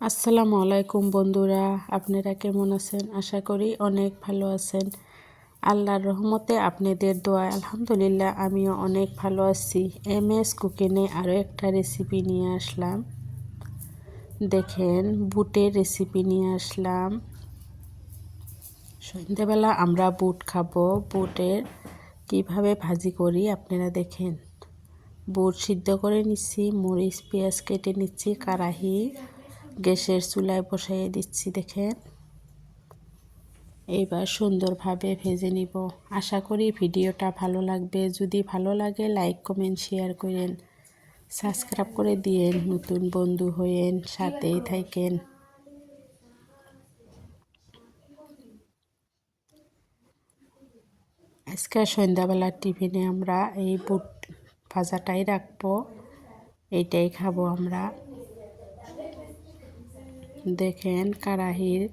আসসালামু আলাইকুম বন্ধুরা, আপনারা কেমন আছেন? আশা করি অনেক ভালো আছেন। আল্লাহর রহমতে আপনাদের দোয়ায় আলহামদুলিল্লাহ আমিও অনেক ভালো আছি। MS কুকিংয়ে আরও একটা রেসিপি নিয়ে আসলাম। দেখেন, বুটের রেসিপি নিয়ে আসলাম। সন্ধ্যেবেলা আমরা বুট খাবো। বুটের কিভাবে ভাজি করি আপনারা দেখেন। বুট সিদ্ধ করে নিচ্ছি, মরিচ পেঁয়াজ কেটে নিচ্ছি, কড়াই গ্যাসের চুলায় বসাইয়ে দিচ্ছি। দেখেন, এইবার সুন্দরভাবে ভেজে নিব। আশা করি ভিডিওটা ভালো লাগবে। যদি ভালো লাগে লাইক কমেন্ট শেয়ার করেন, সাবস্ক্রাইব করে দিয়েন, নতুন বন্ধু হয়েন, সাথেই থাকেন। আজকে সন্ধ্যাবেলার টিফিনে আমরা এই বুট ভাজাটাই রাখবো, এইটাই খাবো আমরা। দেখেন, কড়াইর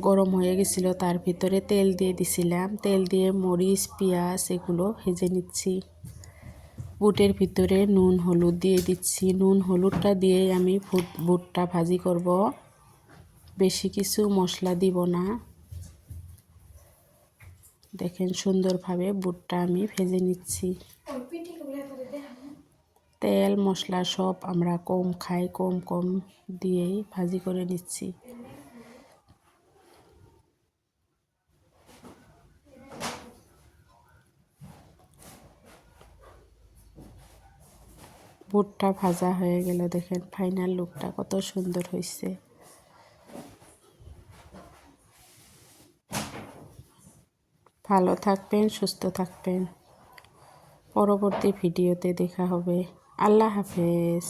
গরম হয়ে গেছিলো, তার ভিতরে তেল দিয়ে দিছিলাম। তেল দিয়ে মরিচ পেঁয়াজ এগুলো ভেজে নিচ্ছি। বুটের ভিতরে নুন হলুদ দিয়ে দিচ্ছি। নুন হলুদটা দিয়ে আমি বুটটা ভাজি করব, বেশি কিছু মশলা দিব না। দেখেন, সুন্দরভাবে বুটটা আমি ভেজে নিচ্ছি। তেল মশলা সব আমরা কম খাই, কম দিয়েই ভাজি করে নিচ্ছি। বুটটা ভাজা হয়ে গেল। দেখেন ফাইনাল লুকটা কত সুন্দর হয়েছে। ভালো থাকবেন, সুস্থ থাকবেন। পরবর্তী ভিডিওতে দেখা হবে। আল্লাহ হাফেজ।